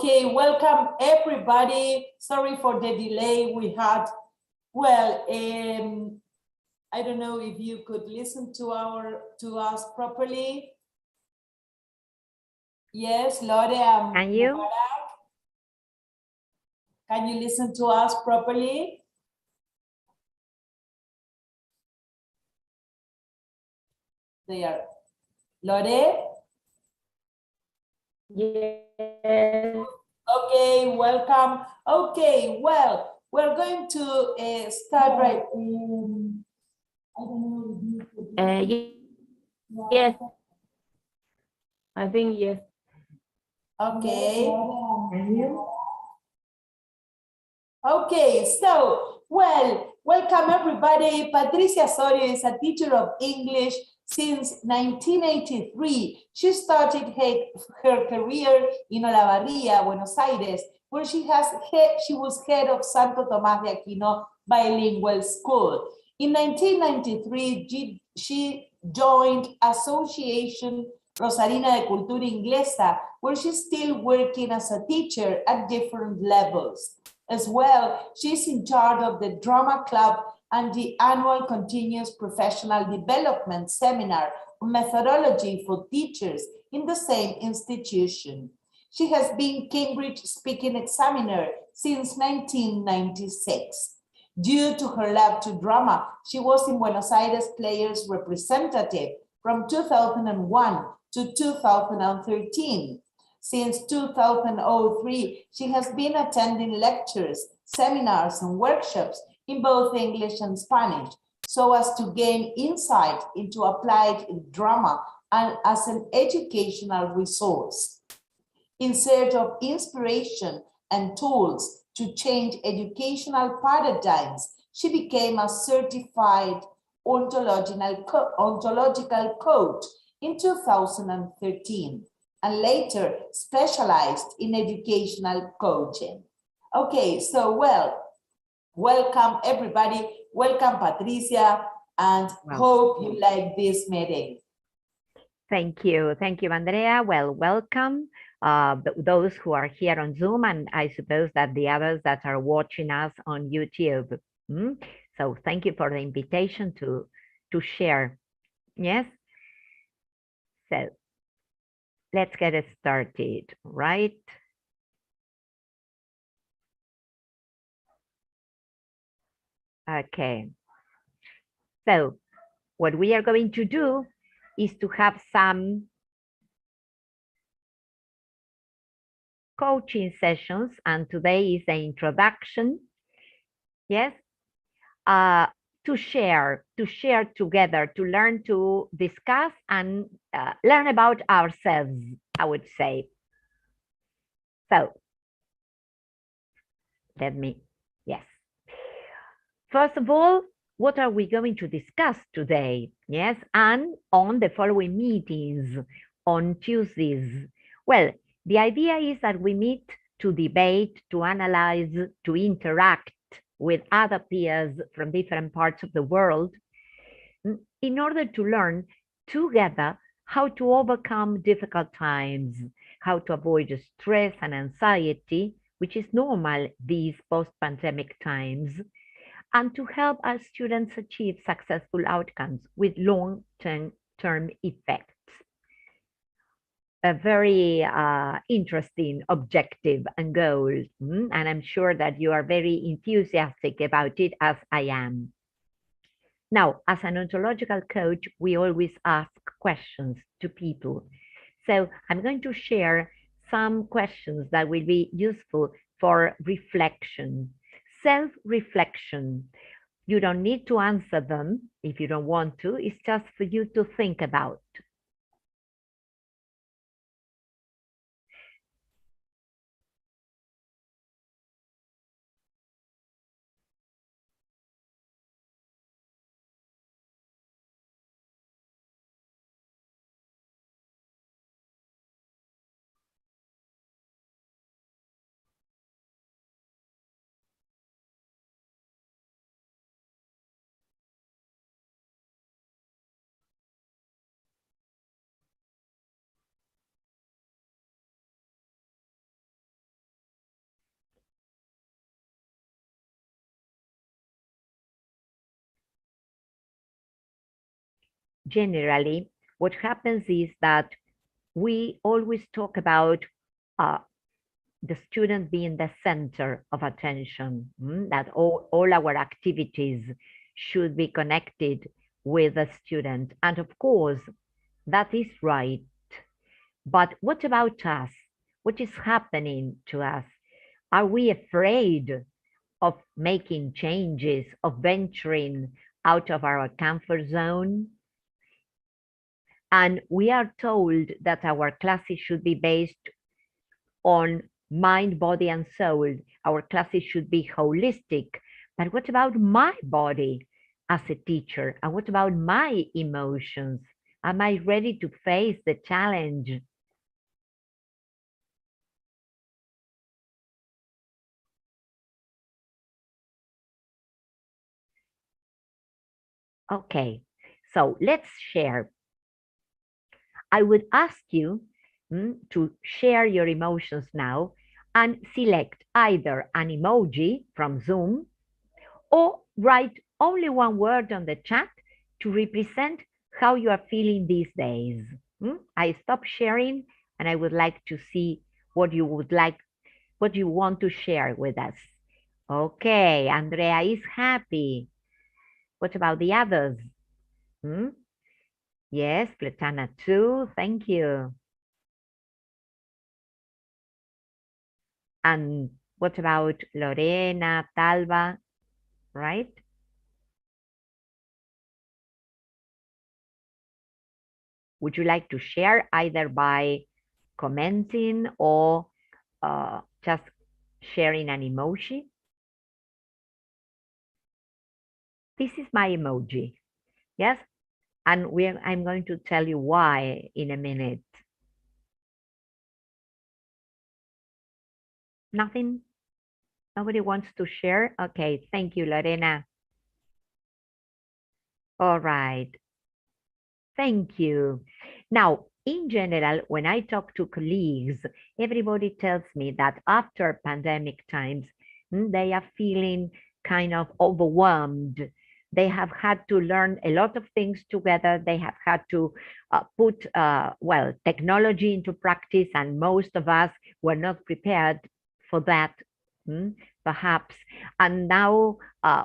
Okay, welcome everybody. Sorry for the delay we had. Well, I don't know if you could listen to us properly. Yes, Lore and Can you? Mubarak. Can you listen to us properly? They are. Lore? Yes. Okay, welcome. Okay, well, we're going to start right. I don't know if you could. Yes. I think yes. Okay. Okay, so, well, welcome everybody. Patricia Zorio is a teacher of English since 1983. She started her career in Olavarría, Buenos Aires, where she was head of Santo Tomás de Aquino Bilingual School. In 1993, she joined Association Rosarina de Cultura Inglesa, where she's still working as a teacher at different levels. As well, she's in charge of the drama club and the annual continuous professional development seminar on methodology for teachers in the same institution. She has been Cambridge Speaking Examiner since 1996. Due to her love to drama, she was in Buenos Aires Players Representative from 2001 to 2013. Since 2003, she has been attending lectures, seminars, and workshops in both English and Spanish, so as to gain insight into applied drama and as an educational resource. In search of inspiration and tools to change educational paradigms, she became a certified ontological coach in 2013. And later specialized in educational coaching. Okay, so welcome everybody. Welcome Patricia, and hope you like this meeting. Thank you, Andrea. Well, welcome those who are here on Zoom, and I suppose that the others that are watching us on YouTube. So thank you for the invitation to share. Yes. So let's get it started, right? Okay. So what we are going to do is to have some coaching sessions, and today is the introduction. Yes. To share together, to learn, to discuss, and learn about ourselves, I would say. So, yes. First of all, what are we going to discuss today? Yes, and on the following meetings on Tuesdays. Well, the idea is that we meet to debate, to analyze, to interact with other peers from different parts of the world in order to learn together how to overcome difficult times, how to avoid stress and anxiety, which is normal these post-pandemic times, and to help our students achieve successful outcomes with long-term effects. A very interesting objective and goal, and I'm sure that you are very enthusiastic about it, as I am. Now, as an ontological coach, we always ask questions to people. So I'm going to share some questions that will be useful for reflection, self-reflection. You don't need to answer them if you don't want to. It's just for you to think about. generally, what happens is that we always talk about the student being the center of attention, that all our activities should be connected with the student. And of course, that is right. But what about us? What is happening to us? Are we afraid of making changes, of venturing out of our comfort zone? And we are told that our classes should be based on mind, body, and soul. Our classes should be holistic. But what about my body as a teacher? And what about my emotions? Am I ready to face the challenge? Okay, so let's share. I would ask you to share your emotions now and select either an emoji from Zoom or write only one word on the chat to represent how you are feeling these days. I stop sharing and I would like to see what you would like, what you want to share with us. Okay, Andrea is happy. What about the others? Yes, Platana too, thank you. And what about Lorena, Talva, right? Would you like to share either by commenting or just sharing an emoji? This is my emoji, yes? And I'm going to tell you why in a minute. Nothing? Nobody wants to share? Okay, thank you, Lorena. All right. Thank you. Now, in general, when I talk to colleagues, everybody tells me that after pandemic times, they are feeling kind of overwhelmed. They have had to learn a lot of things together. They have had to put, well, technology into practice, and most of us were not prepared for that, perhaps. And now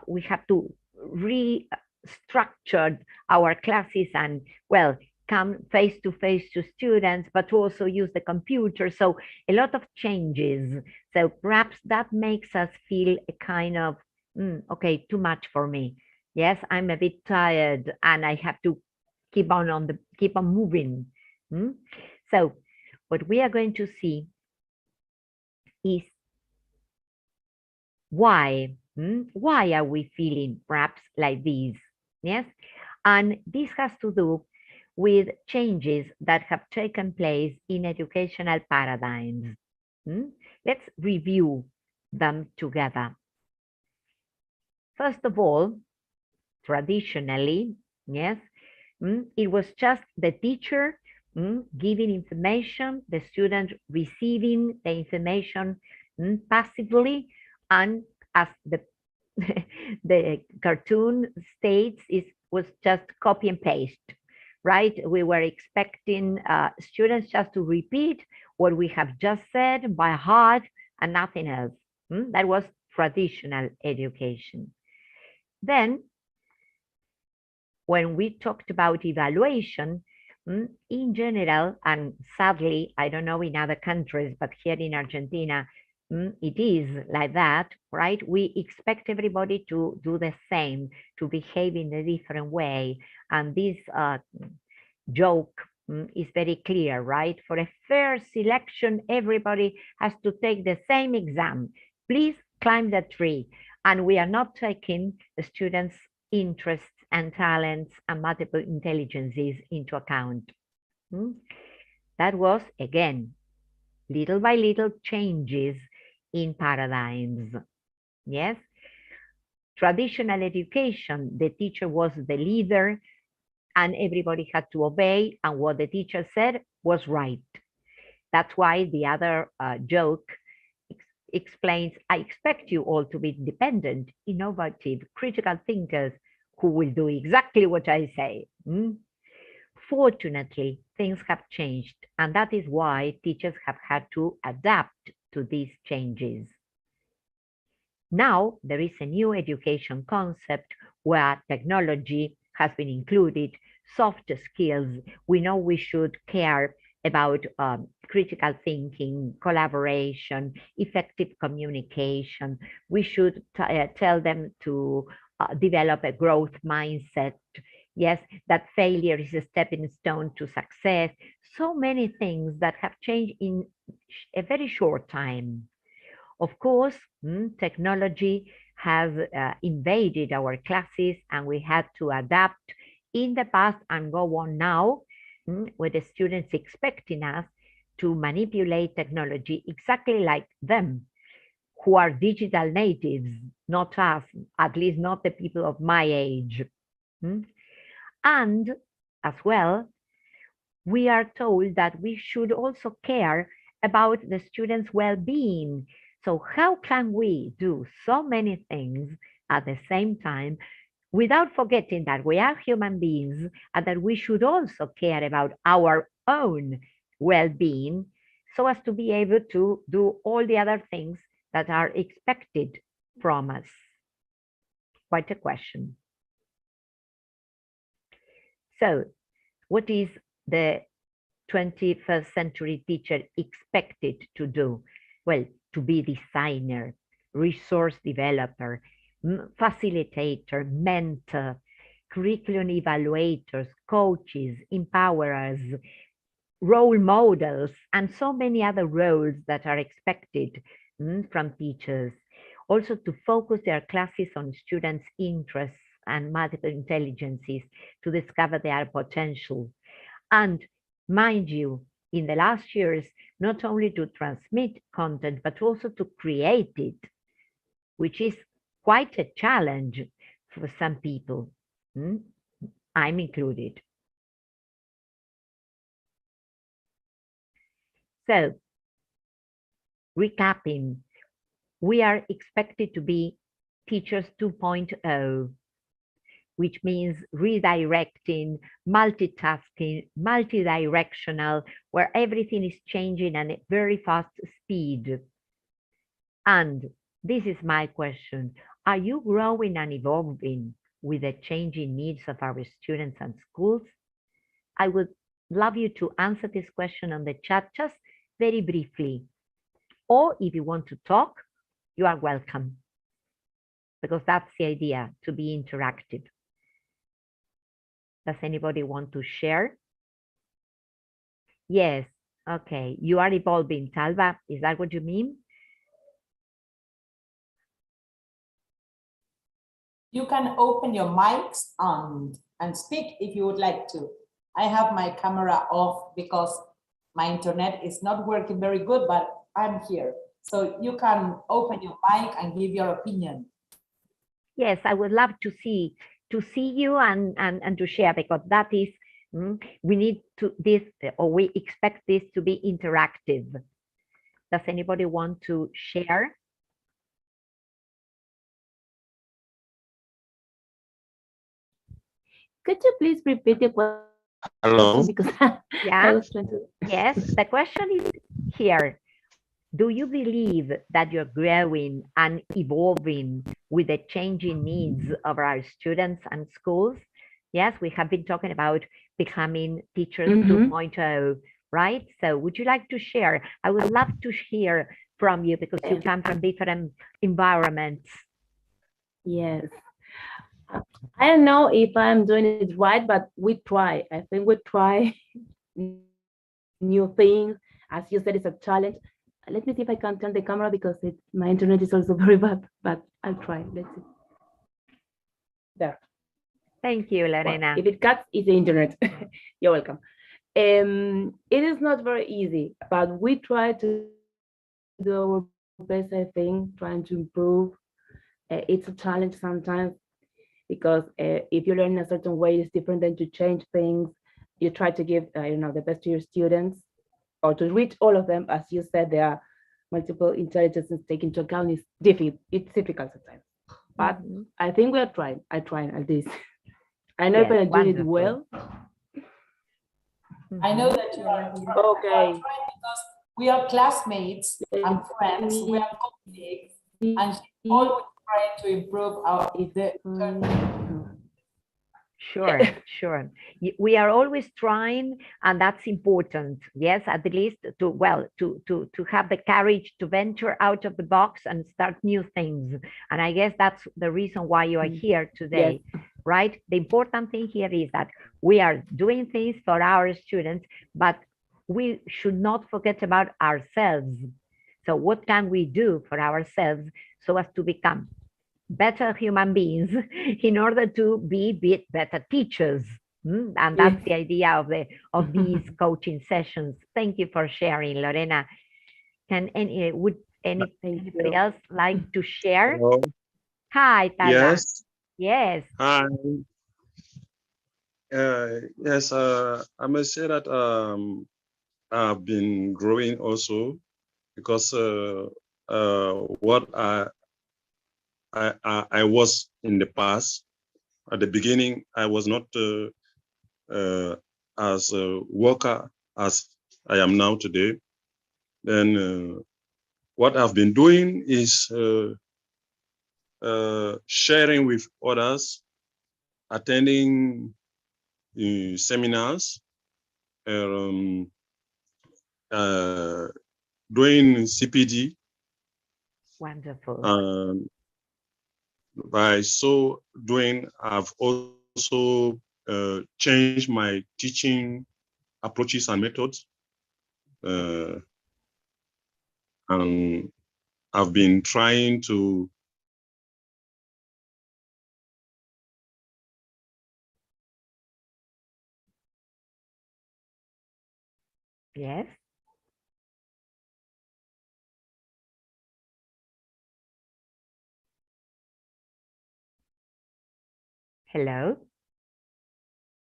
we have to restructure our classes and, well, come face to face to students, but also use the computer. So a lot of changes. So perhaps that makes us feel a kind of, okay, too much for me. Yes, I'm a bit tired and I have to keep on moving. So what we are going to see is why. Why are we feeling perhaps like this? Yes, and this has to do with changes that have taken place in educational paradigms. Let's review them together. First of all, traditionally, yes, it was just the teacher giving information, the student receiving the information passively, and as the the cartoon states, it was just copy and paste, right? We were expecting students just to repeat what we have just said by heart and nothing else. That was traditional education. Then, when we talked about evaluation, in general, and sadly, I don't know in other countries, but here in Argentina, it is like that, right? We expect everybody to do the same, to behave in a different way. And this joke is very clear, right? For a fair selection, everybody has to take the same exam. Please climb the tree. And we are not taking the students' interests and talents and multiple intelligences into account. That was, again, little by little changes in paradigms. Yes. Traditional education, the teacher was the leader and everybody had to obey, and what the teacher said was right. That's why the other joke explains, I expect you all to be independent, innovative, critical thinkers who will do exactly what I say. Unfortunately, things have changed, and that is why teachers have had to adapt to these changes. Now, there is a new education concept where technology has been included, soft skills. We know we should care about critical thinking, collaboration, effective communication. We should tell them to develop a growth mindset. Yes, that failure is a stepping stone to success. So many things that have changed in a very short time. Of course, technology has invaded our classes and we had to adapt in the past and go on now with the students expecting us to manipulate technology exactly like them, who are digital natives, not us, at least not the people of my age. And as well, we are told that we should also care about the students' well-being. So how can we do so many things at the same time without forgetting that we are human beings and that we should also care about our own well-being so as to be able to do all the other things that are expected from us? Quite a question. So, what is the 21st century teacher expected to do? Well, to be designer, resource developer, facilitator, mentor, curriculum evaluators, coaches, empowerers, role models, and so many other roles that are expected from teachers. Also to focus their classes on students' interests and multiple intelligences to discover their potential. And mind you, in the last years, not only to transmit content, but also to create it, which is quite a challenge for some people. I'm included. So, recapping, we are expected to be teachers 2.0, which means redirecting, multitasking, multidirectional, where everything is changing at a very fast speed. And this is my question. Are you growing and evolving with the changing needs of our students and schools? I would love you to answer this question on the chat just very briefly. Or if you want to talk, you are welcome, because that's the idea, to be interactive. Does anybody want to share? Yes, okay. You are evolving, Talva. Is that what you mean? You can open your mics and speak if you would like to. I have my camera off because my internet is not working very good, but I'm here. So you can open your mic and give your opinion. Yes, I would love to see you and to share, because that is, we need to this, or we expect this to be interactive. Does anybody want to share? Could you please repeat the question? Hello. Because Yeah. I was trying to... Yes, the question is here. Do you believe that you're growing and evolving with the changing needs of our students and schools? Yes, we have been talking about becoming teachers 2.0, right? So would you like to share? I would love to hear from you because you come from different environments. Yes. I don't know if I'm doing it right, but we try. I think we try new things. As you said, it's a challenge. Let me see if I can turn the camera because my internet is also very bad, but I'll try. Let's see. There. Thank you, Lorena. Well, if it cuts, it's the internet. You're welcome. It is not very easy, but we try to do our best, I think, trying to improve. It's a challenge sometimes because if you learn in a certain way, it's different than to change things. You try to give, the best to your students, or to reach all of them. As you said, there are multiple intelligences taken into account. It's difficult sometimes, but I think we are trying. I try at least. I know if I'm doing it well. I know that you are, Okay. trying because we are classmates and friends, we are colleagues, and she's always trying to improve our Sure, sure. We are always trying, and that's important. Yes, at least to, well, to have the courage to venture out of the box and start new things. And I guess that's the reason why you are here today, right? The important thing here is that we are doing things for our students, but we should not forget about ourselves. So what can we do for ourselves so as to become better human beings in order to be better teachers? And that's the idea of these coaching sessions. Thank you for sharing, Lorena. Would anybody else like to share? Hello. Hi, Talba. Yes. Yes. Hi. Yes. I must say that I've been growing also because what I was in the past. At the beginning, I was not as a worker as I am now today. Then what I've been doing is sharing with others, attending seminars, doing CPD. Wonderful. By so doing, I've also changed my teaching approaches and methods. And I've been trying to Yes. Hello.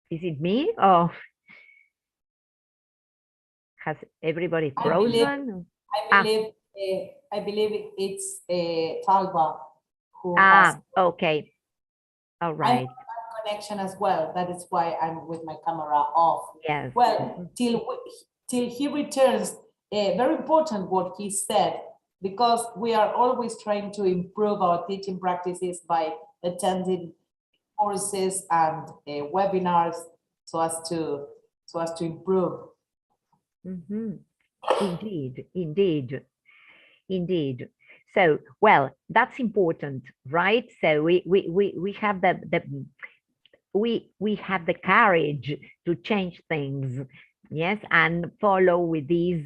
Is it me? Oh, has everybody frozen? I believe it's Talba who Okay. All right. I have connection as well. That is why I'm with my camera off. Yes. Well, till he returns, very important what he said, because we are always trying to improve our teaching practices by attending courses and webinars so as to improve. Indeed. So, well, that's important, right? So we have we have the courage to change things, yes, and follow with these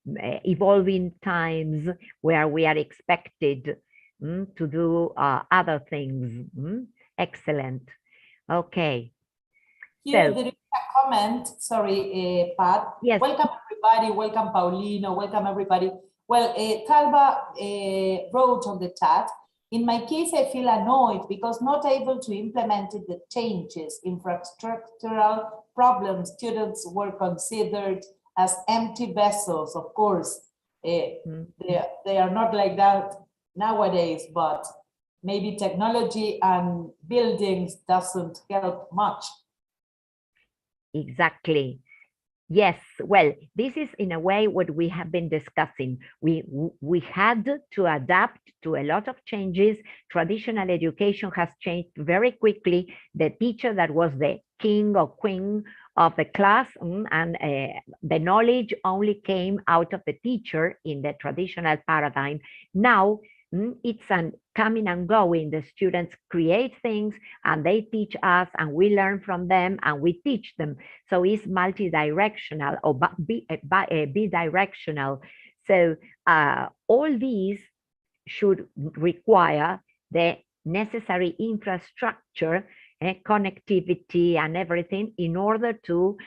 evolving times where we are expected to do other things. Excellent. Okay. Here there is a comment. Sorry, Pat. Yes. Welcome everybody. Welcome Paulino. Welcome everybody. Well, Talba wrote on the chat, in my case, I feel annoyed because not able to implement the changes. Infrastructural problems, students were considered as empty vessels. Of course, they are not like that nowadays, but maybe technology and buildings doesn't help much. Exactly. Yes, well, this is in a way what we have been discussing. We had to adapt to a lot of changes. Traditional education has changed very quickly. The teacher that was the king or queen of the class and the knowledge only came out of the teacher in the traditional paradigm. Now, it's coming and going. The students create things and they teach us and we learn from them and we teach them. So it's multi-directional or bidirectional. So all these should require the necessary infrastructure, connectivity and everything in order to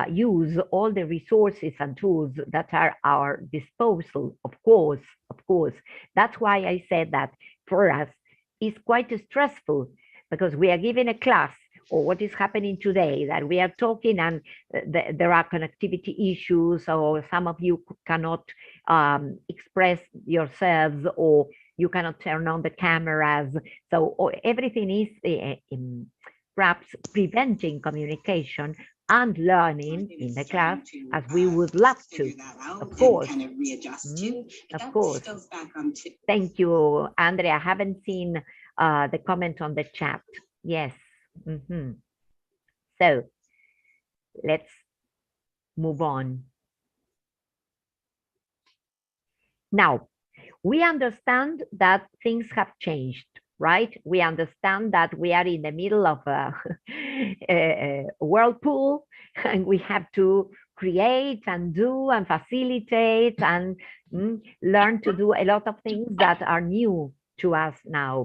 use all the resources and tools that are at our disposal, of course. That's why I said that for us, it's quite stressful because we are giving a class or what is happening today that we are talking and there are connectivity issues or some of you cannot express yourselves or you cannot turn on the cameras. So everything is perhaps preventing communication and learning in the class as we would love to, of course. Of course. Thank you, Andrea. I haven't seen the comment on the chat. Yes. So let's move on. Now, we understand that things have changed, right? We understand that we are in the middle of a whirlpool and we have to create and do and facilitate and learn to do a lot of things that are new to us now.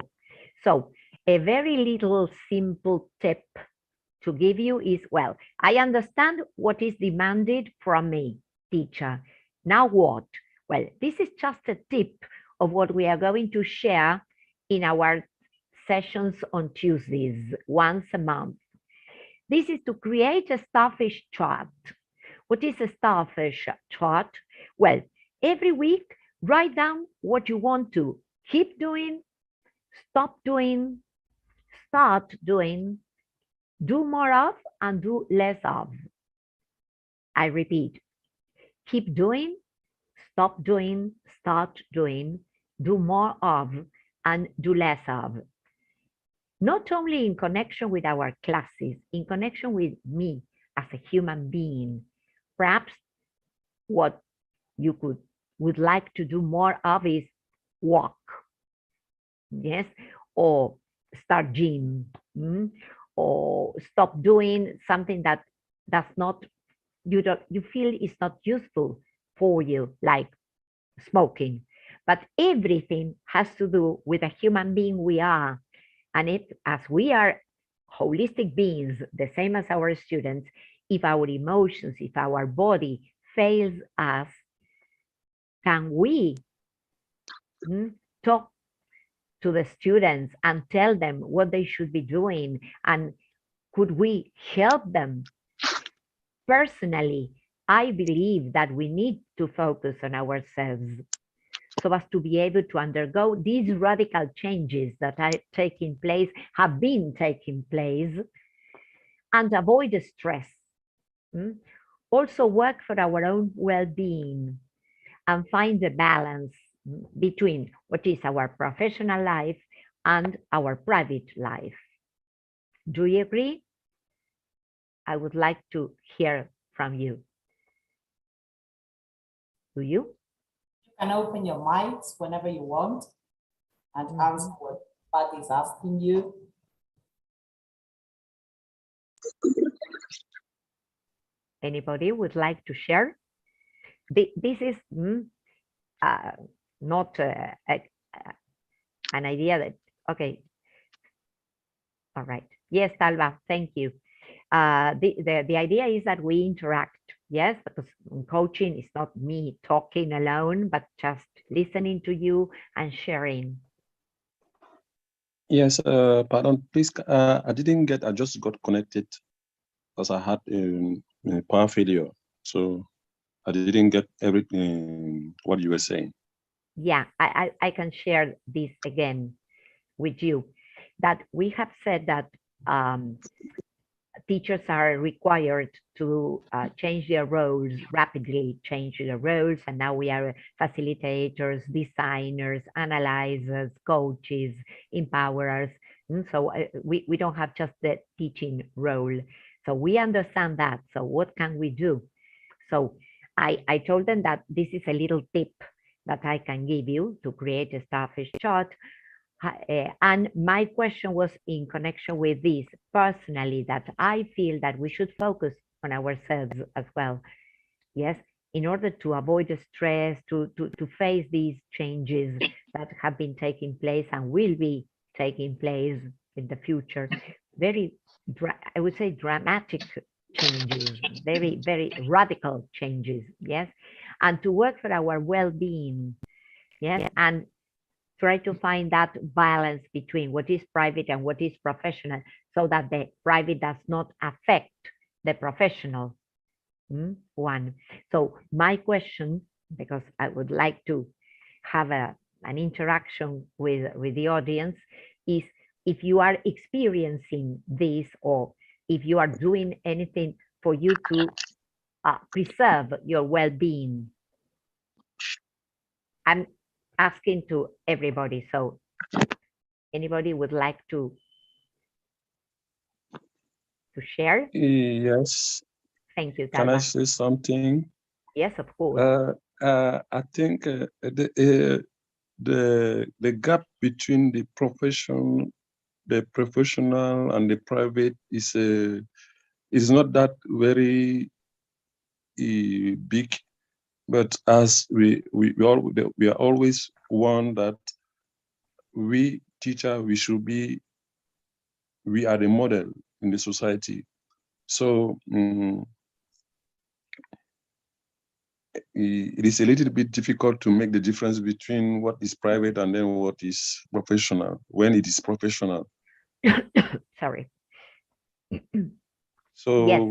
So a very little simple tip to give you is, well, I understand what is demanded from me, teacher. Now what? Well, this is just a tip of what we are going to share in our sessions on Tuesdays, once a month. This is to create a starfish chart. What is a starfish chart? Well, every week, write down what you want to keep doing, stop doing, start doing, do more of, and do less of. I repeat, keep doing, stop doing, start doing, do more of, and do less of. Not only in connection with our classes, in connection with me as a human being. Perhaps what you would like to do more of is walk, yes, or start gym, or stop doing something that does not, you feel is not useful for you, like smoking. But everything has to do with a human being we are. And if, as we are holistic beings, the same as our students, if our emotions, if our body fails us, can we talk to the students and tell them what they should be doing? And could we help them? Personally, I believe that we need to focus on ourselves so as to be able to undergo these radical changes that are taking place, have been taking place, and avoid the stress. Also work for our own well-being and find the balance between what is our professional life and our private life. Do you agree? I would like to hear from you. Do you? You can open your mics whenever you want and answer what Pat is asking you. Anybody would like to share? This is not an idea that, okay. All right. Yes, Talva, thank you. The idea is that we interact, yes, because coaching is not me talking alone, but just listening to you and sharing. Yes, pardon, please, I didn't get, I just got connected because I had a power failure. So I didn't get everything, what you were saying. Yeah, I can share this again with you, that we have said that teachers are required to change their roles, rapidly change their roles, and now we are facilitators, designers, analyzers, coaches, empowerers. And so we don't have just the teaching role. So we understand that. So what can we do? So I told them that this is a little tip that I can give you to create a starfish chart. And my question was in connection with this personally, that I feel that we should focus on ourselves as well. Yes, in order to avoid the stress, to face these changes that have been taking place and will be taking place in the future. Very, I would say, dramatic changes, very, very radical changes. Yes, and to work for our well-being. Yes, and try to find that balance between what is private and what is professional, so that the private does not affect the professional one. So my question, because I would like to have an interaction with the audience, is if you are experiencing this, or if you are doing anything for you to preserve your well-being? I'm asking to everybody, so anybody would like to share? Yes. Thank you, Can I Talba. say something? Yes, of course. I think the gap between the professional and the private is not that very big, but as we are always one that we teacher we are the model in the society. So it is a little bit difficult to make the difference between what is private and then what is professional when it is professional. Sorry. So, yes.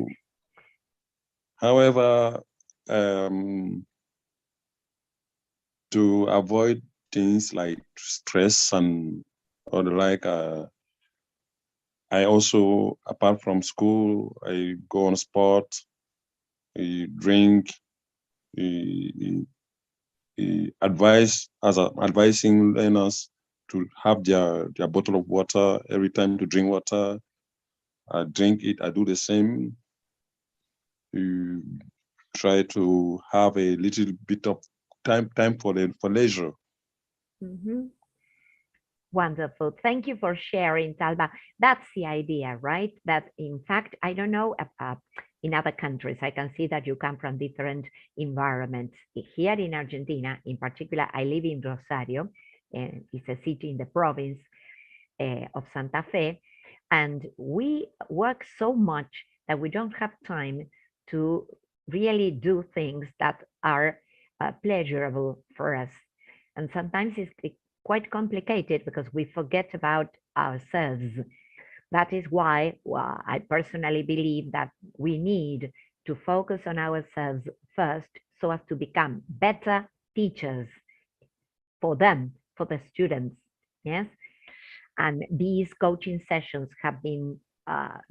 However, to avoid things like stress and or the like, I also, apart from school, I go on sport, I drink, advising learners to have their bottle of water every time to drink water. I drink it, I do the same. Try to have a little bit of time for leisure. Mm-hmm. Wonderful. Thank you for sharing, Talba. That's the idea, right? That in fact, I don't know, in other countries, I can see that you come from different environments. Here in Argentina, in particular, I live in Rosario, it's a city in the province of Santa Fe, and we work so much that we don't have time to really do things that are pleasurable for us. And sometimes it's quite complicated because we forget about ourselves. That is why I personally believe that we need to focus on ourselves first so as to become better teachers for them, for the students, yes? And these coaching sessions have been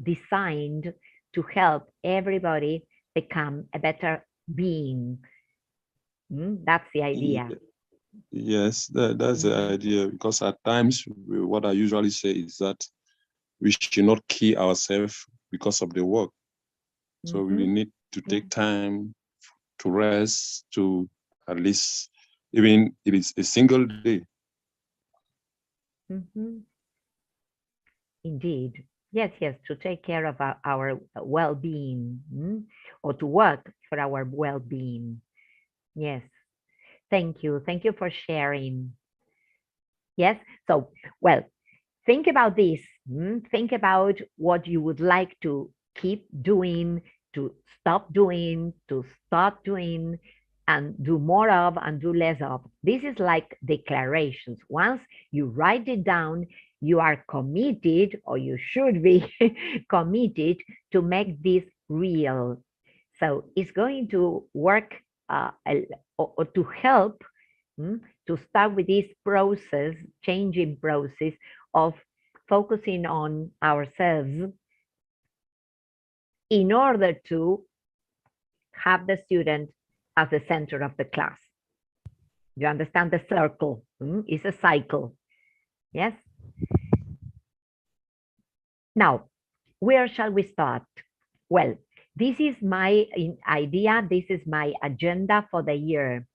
designed to help everybody become a better being. That's the idea. Yes, that's the idea, because at times what I usually say is that we should not kill ourselves because of the work. So we need to take time to rest, to at least, even if it's a single day. Indeed. Yes, to take care of our well-being, or to work for our well-being. Yes. Thank you. Thank you for sharing. Yes. So, well, think about this. Think about what you would like to keep doing, to stop doing, to start doing, and do more of and do less of. This is like declarations. Once you write it down, you are committed, or you should be committed to make this real. So it's going to work or to help to start with this process, changing process of focusing on ourselves in order to have the student as the center of the class. You understand the circle? It's a cycle. Yes? Now, where shall we start? Well, this is my idea. This is my agenda for the year.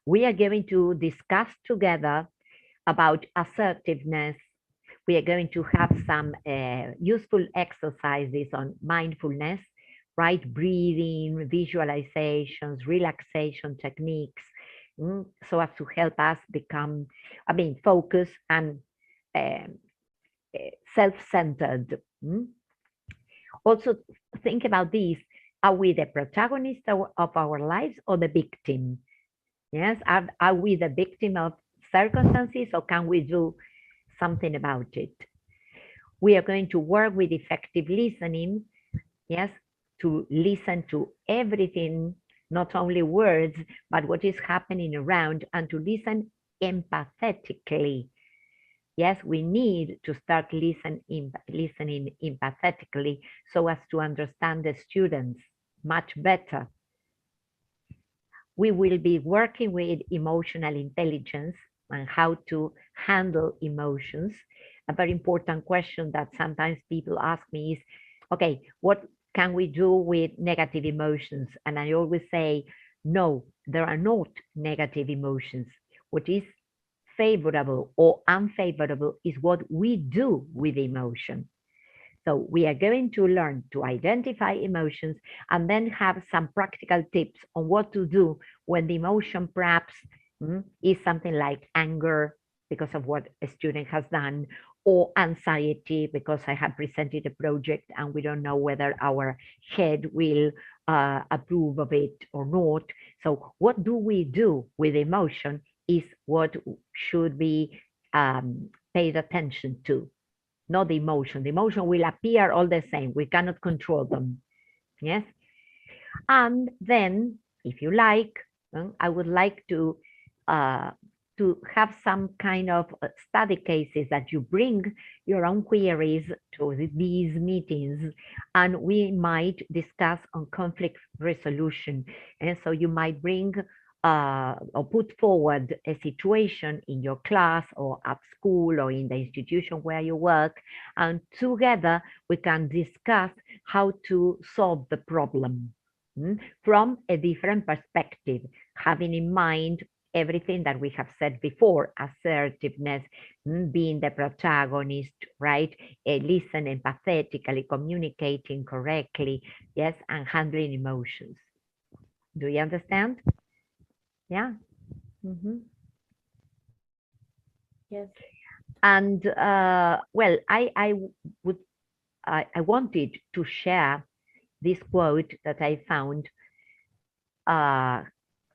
We are going to discuss together about assertiveness. We are going to have some useful exercises on mindfulness, right? Breathing, visualizations, relaxation techniques, so as to help us become, focus and self-centered. Also, think about this. Are we the protagonist of our lives or the victim? Yes, are we the victim of circumstances, or can we do something about it? We are going to work with effective listening, yes, to listen to everything, not only words, but what is happening around, and to listen empathetically. Yes, we need to start listening empathetically so as to understand the students much better. We will be working with emotional intelligence and how to handle emotions. A very important question that sometimes people ask me is, okay, what can we do with negative emotions? And I always say, no, there are not negative emotions. What is favorable or unfavorable is what we do with emotion. So we are going to learn to identify emotions and then have some practical tips on what to do when the emotion perhaps is something like anger because of what a student has done, or anxiety because I have presented a project and we don't know whether our head will approve of it or not. So what do we do with emotion is what should be paid attention to. Not the emotion. The emotion will appear all the same. We cannot control them. Yes. And then, if you like, I would like to have some kind of study cases that you bring your own queries to these meetings, and we might discuss on conflict resolution. And so you might bring or put forward a situation in your class or at school or in the institution where you work, and together we can discuss how to solve the problem from a different perspective, having in mind everything that we have said before: assertiveness, being the protagonist, right? Listen empathetically, communicating correctly, yes, and handling emotions. Do you understand? Yeah. Yes. And well, I wanted to share this quote that I found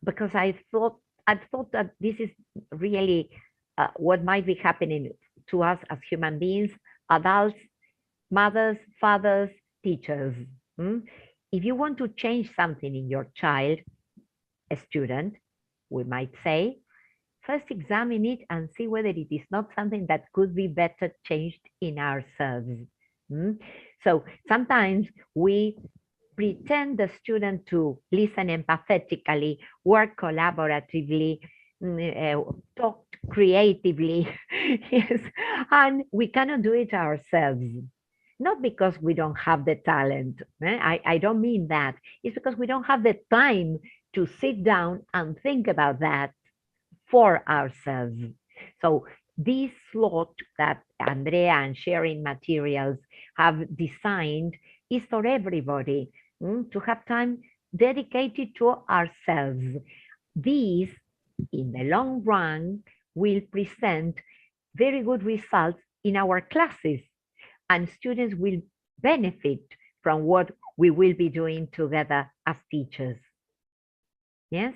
because I thought that this is really what might be happening to us as human beings, adults, mothers, fathers, teachers. If you want to change something in your child, a student, we might say, first examine it and see whether it is not something that could be better changed in ourselves. So sometimes we pretend the student to listen empathetically, work collaboratively, talk creatively, yes, and we cannot do it ourselves. Not because we don't have the talent. I don't mean that. It's because we don't have the time to sit down and think about that for ourselves. So this slot that Andrea and Sharing Materials have designed is for everybody to have time dedicated to ourselves. These, in the long run, will present very good results in our classes, and students will benefit from what we will be doing together as teachers. Yes?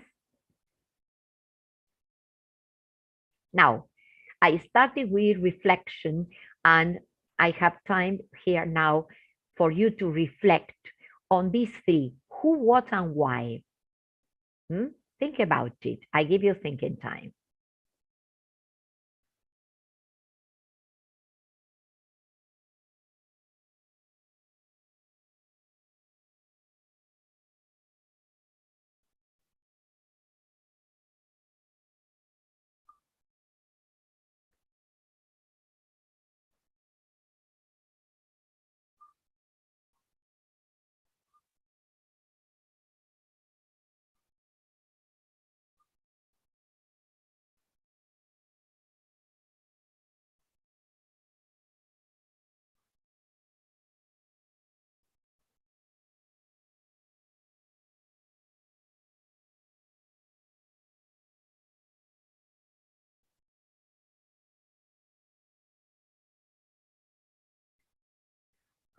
Now, I started with reflection, and I have time here now for you to reflect on these three: who, what, and why. Think about it. I give you thinking time.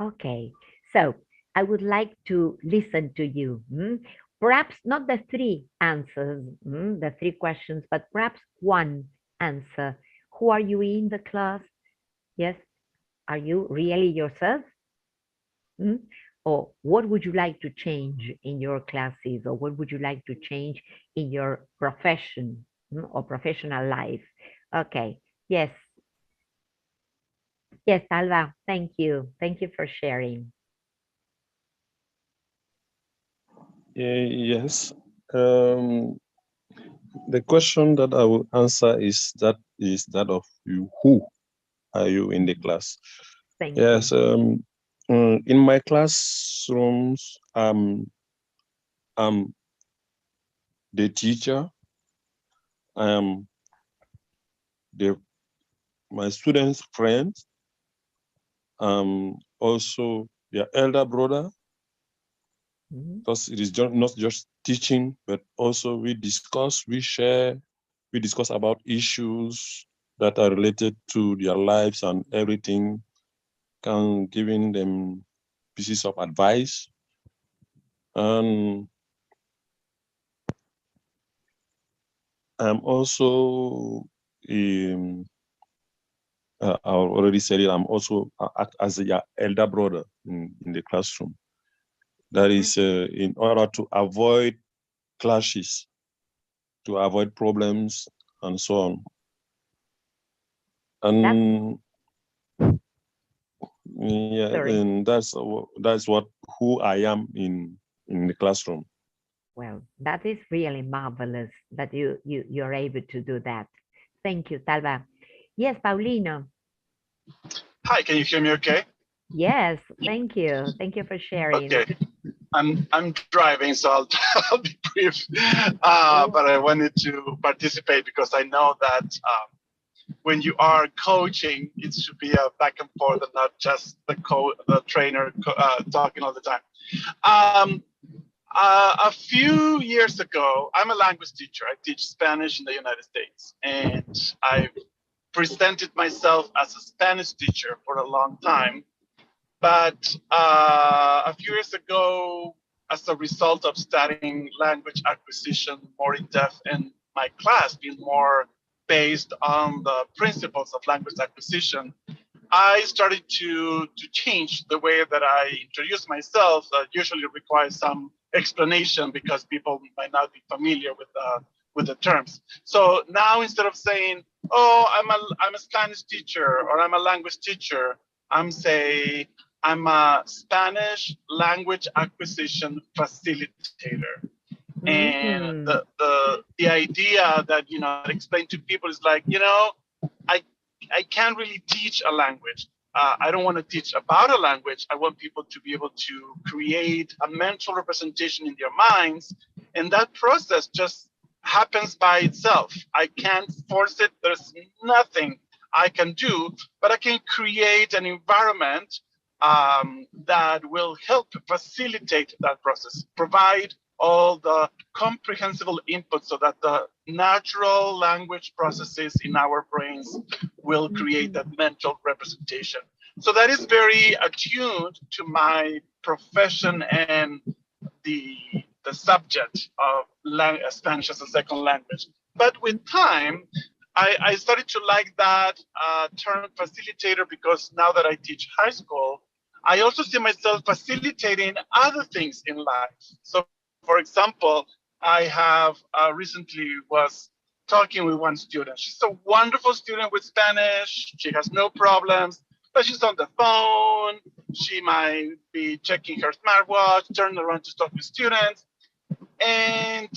Okay, so I would like to listen to you. Perhaps not the three answers, the three questions, but perhaps one answer. Who are you in the class? Yes, are you really yourself? Or what would you like to change in your classes, or what would you like to change in your profession or professional life? Okay, yes, Yes, Alba, thank you. Thank you for sharing. Yes. The question that I will answer is that of you. Who are you in the class? Thank Yes. you. In my classrooms, I'm the teacher. I am my students' friend. Also their elder brother, because it is not just teaching, but also we discuss, we share, we discuss about issues that are related to their lives and everything, giving them pieces of advice. And I'm also, I already said it, I'm also act as the elder brother in the classroom. That is in order to avoid clashes, to avoid problems, and so on. And yeah, and that's what who I am in the classroom. Well, that is really marvelous that you're able to do that. Thank you, Talba. Yes, Paulino. Hi, can you hear me okay? Yes, thank you. Thank you for sharing. Okay. I'm driving, so I'll be brief. But I wanted to participate because I know that when you are coaching, it should be a back and forth and not just the trainer talking all the time. A few years ago, I'm a language teacher. I teach Spanish in the United States, and I've presented myself as a Spanish teacher for a long time. But a few years ago, as a result of studying language acquisition more in depth and my class being more based on the principles of language acquisition, I started to change the way that I introduce myself. That usually requires some explanation because people might not be familiar with the terms. So now instead of saying, "Oh, I'm a Spanish teacher" or "I'm a language teacher," I'm a Spanish language acquisition facilitator. And the idea that I explain to people is like, I can't really teach a language. I don't want to teach about a language. I want people to be able to create a mental representation in their minds, and that process just happens by itself. I can't force it. There's nothing I can do, but I can create an environment that will help facilitate that process, provide all the comprehensible input so that the natural language processes in our brains will create that mental representation. So that is very attuned to my profession and the subject of Spanish as a second language. But with time, I started to like that term facilitator because now that I teach high school, I also see myself facilitating other things in life. So, for example, I have recently was talking with one student. She's a wonderful student with Spanish. She has no problems, but she's on the phone. She might be checking her smartwatch, turning around to talk to students. And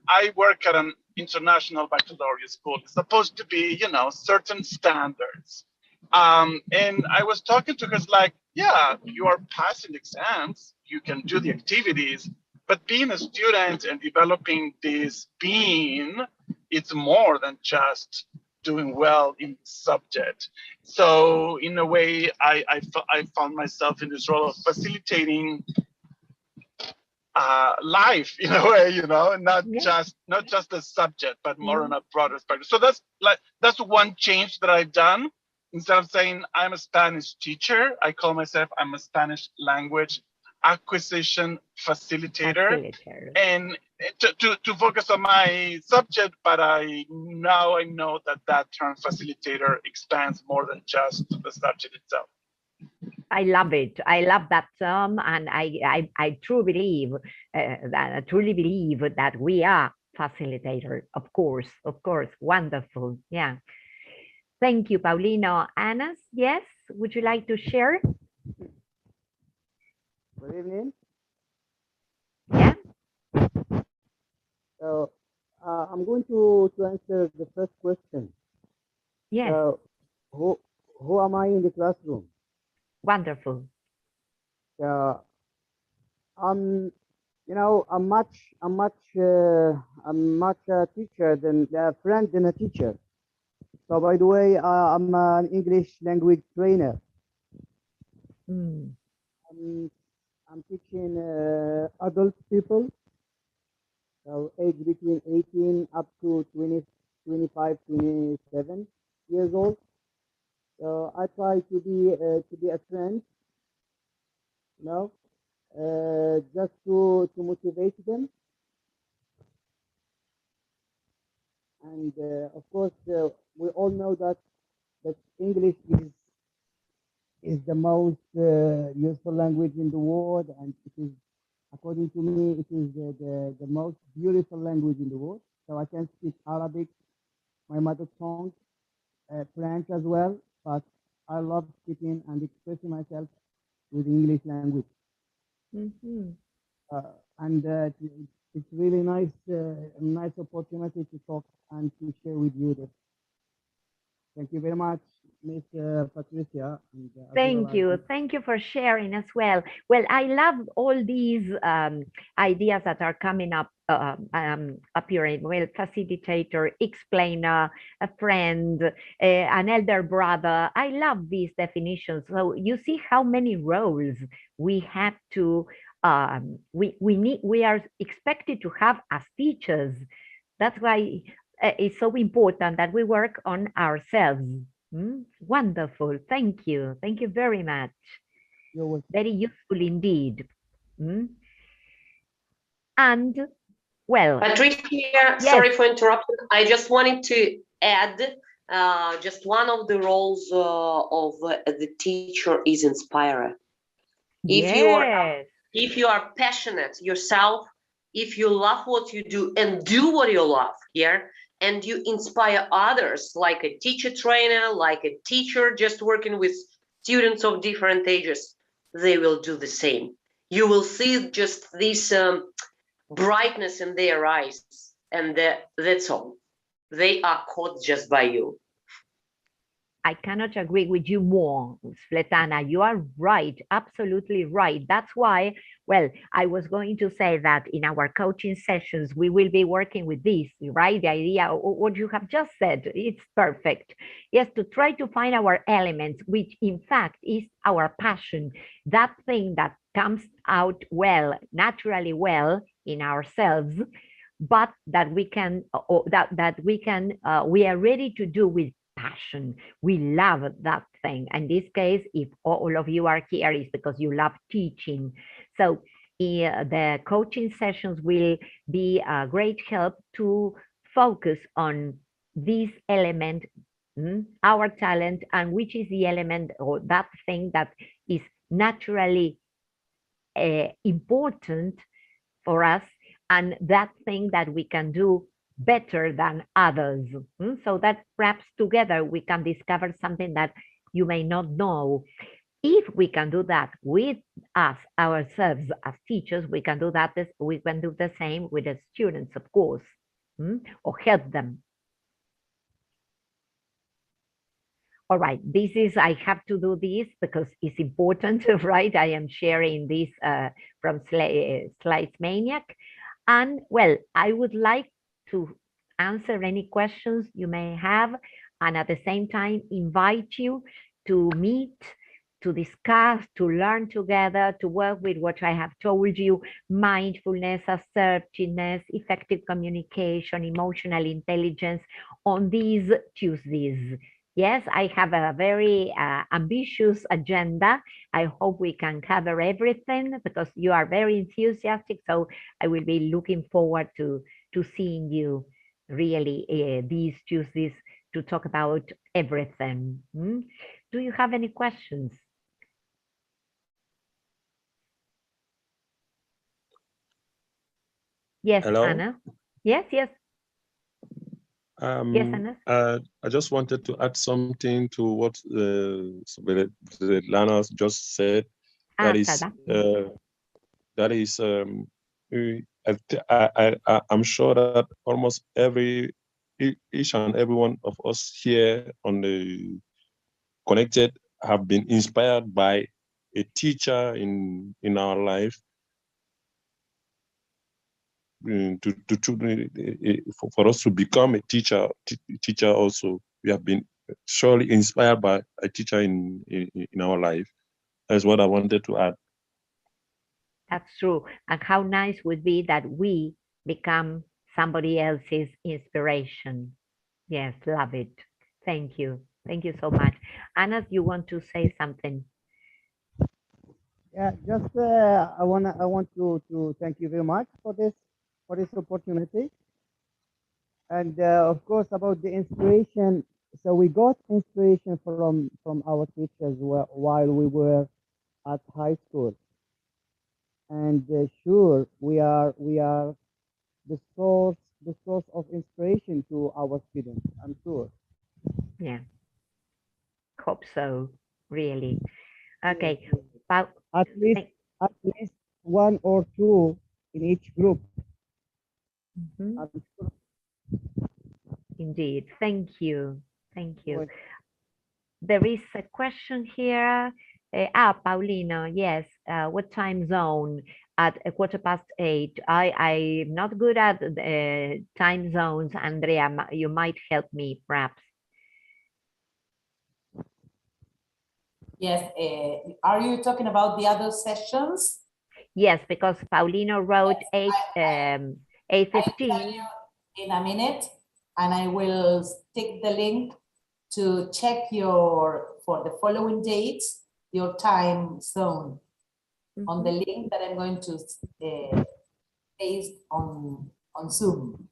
I work at an international baccalaureate school. It's supposed to be, certain standards. And I was talking to her, like, yeah, you are passing exams, you can do the activities, but being a student and developing this being, it's more than just doing well in the subject. So in a way, I found myself in this role of facilitating life in a way, not just the subject, but more on a broader spectrum. So that's one change that I've done. Instead of saying I'm a Spanish teacher, I call myself I'm a Spanish language acquisition facilitator. And to focus on my subject, but I know that term facilitator expands more than just the subject itself. I love it. I love that term, and I truly believe that we are facilitator. Of course, wonderful. Yeah. Thank you, Paulino. Anas, yes. would you like to share? Good evening. Yeah. So I'm going to answer the first question. Yes. So who am I in the classroom? Wonderful. I'm I'm much a teacher than a friend than a teacher. So by the way, I'm an English language trainer. Mm. I'm teaching adult people, so age between 18 up to 20, 25, 27 years old. So I try to be a friend, just to motivate them. And of course, we all know that English is the most useful language in the world, and it is, according to me, it is the most beautiful language in the world. So I can speak Arabic, my mother tongue, French as well, but I love speaking and expressing myself with English language. Mm-hmm. And it's really nice, nice opportunity to talk and to share with you this. Thank you very much, Miss Patricia. And, Thank you. Thank you for sharing as well. Well, I love all these ideas that are coming up, appearing. Well, facilitator, explainer, a friend, an elder brother. I love these definitions. So you see how many roles we have to, we are expected to have as teachers. That's why it's so important that we work on ourselves. Wonderful. Thank you. Thank you very much. Very useful indeed. And well, Patricia, yes. Sorry for interrupting. I just wanted to add just one of the roles of the teacher is inspirer. If you are passionate yourself, if you love what you do and do what you love here, and you inspire others, like a teacher trainer, like a teacher just working with students of different ages, they will do the same. You will see just this brightness in their eyes, and that's all. They are caught just by you. I cannot agree with you more, Svetana. You are right, absolutely right. That's why, well, I was going to say that in our coaching sessions, we will be working with this, right? The idea, what you have just said, it's perfect. Yes, to try to find our elements, which in fact is our passion, that thing that comes out well, naturally well in ourselves, but that we can, we are ready to do with passion. We love that thing. In this case, if all of you are here, is because you love teaching. So the coaching sessions will be a great help to focus on this element, our talent, and which is the element or that thing that is naturally important for us, and that thing that we can do better than others. So that perhaps together we can discover something that you may not know. If we can do that with us, ourselves as teachers, we can do that. We can do the same with the students, of course, or help them. All right, this is, I have to do this because it's important, right? I am sharing this from Slides Maniac. And well, I would like to answer any questions you may have, and at the same time invite you to meet, to discuss, to learn together, to work with what I have told you: mindfulness, assertiveness, effective communication, emotional intelligence on these Tuesdays. Yes, I have a very ambitious agenda. I hope we can cover everything because you are very enthusiastic. So I will be looking forward to seeing you really these Tuesdays to talk about everything. Do you have any questions? Yes, Hello? Anna. Yes, yes. Yes, Anas? I just wanted to add something to what the learners just said. That is, I'm sure that almost each and every one of us here on the connected have been inspired by a teacher in our life. For us to become a teacher also, we have been surely inspired by a teacher in our life. That's what I wanted to add. That's true. And how nice would be that we become somebody else's inspiration. Yes, love it. Thank you. Thank you so much. Anas, you want to say something? Yeah, just I want to thank you very much for this opportunity. And of course, about the inspiration. So we got inspiration from our teachers while we were at high school. And sure, we are the source of inspiration to our students. I'm sure. Yeah. Hope so. Really. Okay. Yes. At least one or two in each group. Mm-hmm. I'm sure. Indeed. Thank you. Thank you. There is a question here. Paulino, yes. What time zone? At 8:15. I'm not good at time zones. Andrea, you might help me, perhaps. Yes. Are you talking about the other sessions? Yes, because Paulino wrote 8:15. In a minute, and I will stick the link to check for the following dates, your time zone on the link that I'm going to paste on Zoom.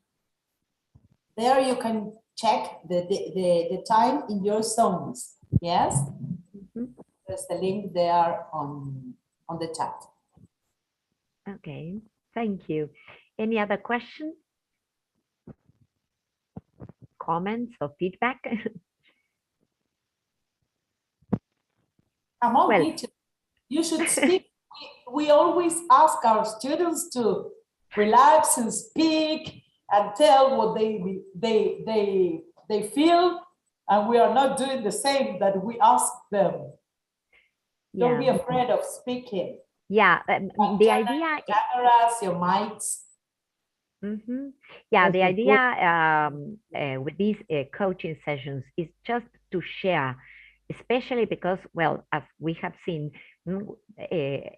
There you can check the time in your zones. Yes, there's the link there on the chat. Okay, thank you. Any other questions? Comments or feedback? Come on, Peter. You should speak. We always ask our students to relax and speak and tell what they feel, and we are not doing the same that we ask them. Don't be afraid of speaking. Yeah, the idea. Cameras, your mics. Yeah, the idea with these coaching sessions is just to share, especially because, well, as we have seen,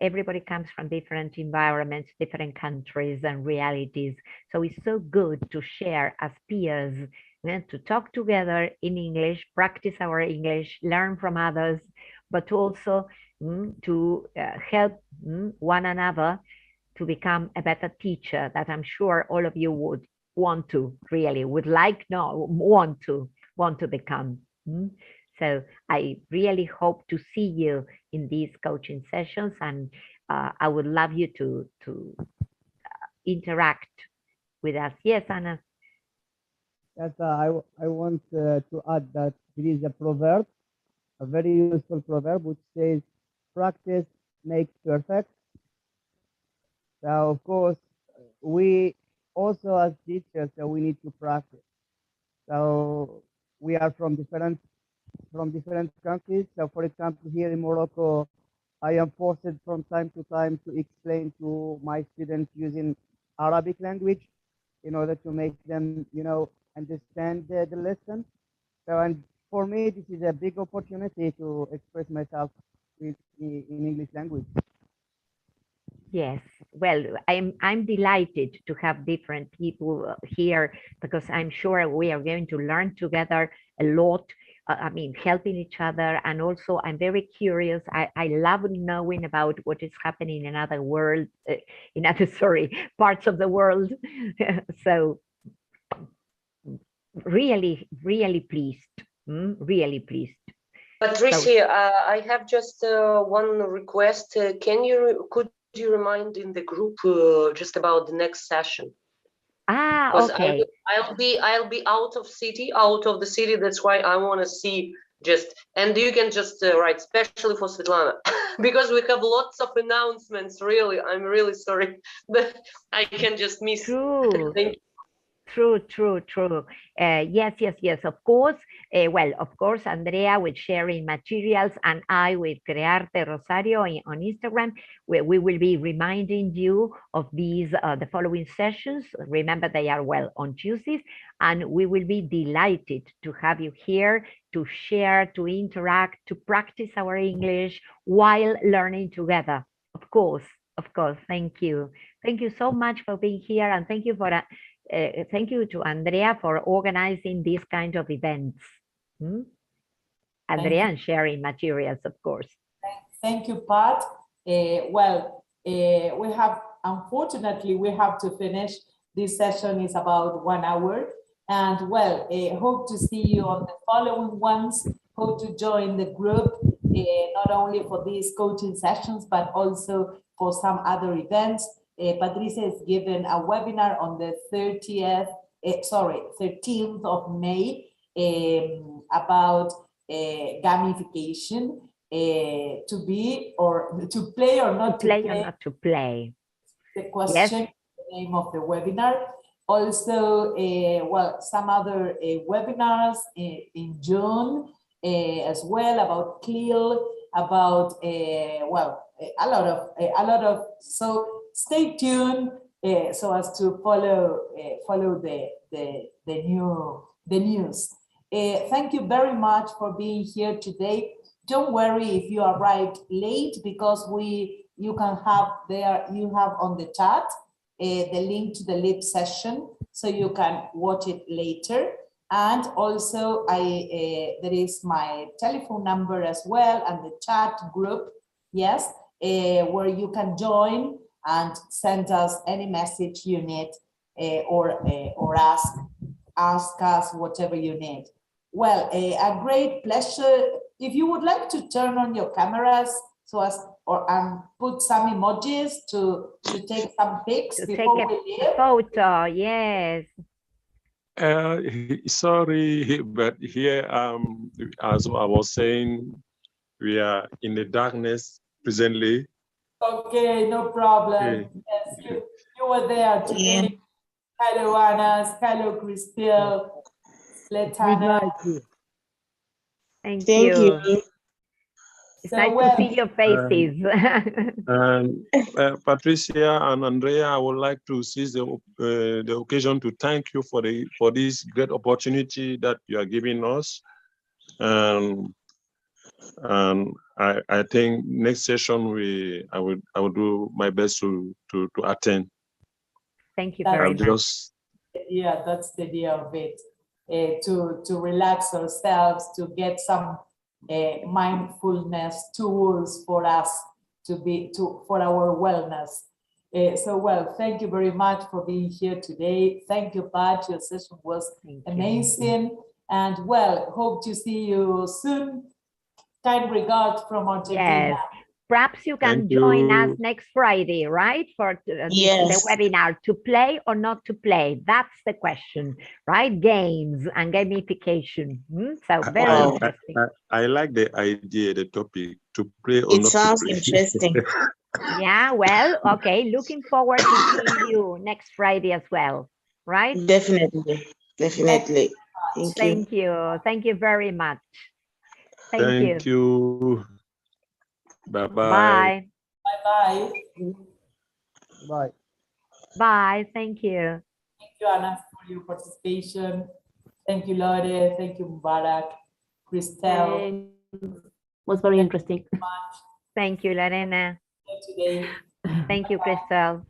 everybody comes from different environments, different countries and realities. So it's so good to share as peers, to talk together in English, practice our English, learn from others, but also to help one another to become a better teacher, that I'm sure all of you would want to, really would like, no, want to become. So I really hope to see you in these coaching sessions, and I would love you to interact with us. Yes, Anna. Yes, I want to add that there is a proverb, a very useful proverb, which says, practice makes perfect. So of course, we also as teachers, so we need to practice. So we are from different countries. So for example, here in Morocco, I am forced from time to time to explain to my students using Arabic language in order to make them, understand the lesson. So, and for me, this is a big opportunity to express myself in English language. Yes, well, I'm delighted to have different people here, because I'm sure we are going to learn together a lot. I mean, helping each other, and also I'm very curious. I love knowing about what is happening in other world, parts of the world. So really, really pleased, really pleased. Patricia, I have just one request. Could you remind in the group just about the next session? Ah, Because okay. I'll be out of the city. That's why I want to see just, and you can just write especially for Svetlana because we have lots of announcements. Really, I'm really sorry that I can just miss. True. Thank you. True. Yes, of course. Well, of course, Andrea with sharing materials and I with Crearte Rosario on Instagram. We will be reminding you of these, the following sessions. Remember, they are on Tuesdays, and we will be delighted to have you here to share, to interact, to practice our English while learning together. Of course. Thank you. Thank you so much for being here, and thank you for thank you to Andrea for organizing these kind of events. Andrea, and sharing materials, of course. Thank you, Pat. Unfortunately, we have to finish. This session is about 1 hour. And hope to see you on the following ones. Hope to join the group, not only for these coaching sessions, but also for some other events. Patricia is given a webinar on the 13th of May about gamification, to play or not to play. The question, yes. The name of the webinar. Also, some other webinars in June as well about CLIL, about a lot of. So stay tuned so as to follow the news. Thank you very much for being here today. Don't worry if you arrived late, because you have on the chat the link to the live session, so you can watch it later. And also there is my telephone number as well, and the chat group, yes, where you can join and send us any message you need, or ask us whatever you need. Well, a great pleasure. If you would like to turn on your cameras and put some emojis to take some pics before we leave. A photo, yes. Sorry, but here, as I was saying, we are in the darkness presently. Okay, no problem. Okay. Yes, you were there today. Yeah. Hello, Anas. Hello, Christelle. Letana. Thank you. It's nice to see your faces. Patricia and Andrea, I would like to seize the occasion to thank you for this great opportunity that you are giving us. And I think next session I will do my best to attend. Thank you very much. Yeah, that's the idea of it. To relax ourselves, to get some mindfulness tools for us for our wellness. Thank you very much for being here today. Thank you, Pat. Your session was amazing. And hope to see you soon. Kind regards from Argentina. Yes. Perhaps you can join us next Friday, right? For the webinar, to play or not to play. That's the question, right? Games and gamification. So very interesting. I like the idea, the topic, to play or not to play. It sounds interesting. Yeah, well, okay. Looking forward to seeing you next Friday as well, right? Definitely. Thank you. Thank you very much. Thank you. Bye-bye. Bye. Bye-bye. Bye. Bye. Thank you. Thank you, Anna, for your participation. Thank you, Lore. Thank you, Mubarak. Christelle. Was very interesting. Thank you, Lorena. Today. Thank you, Christelle.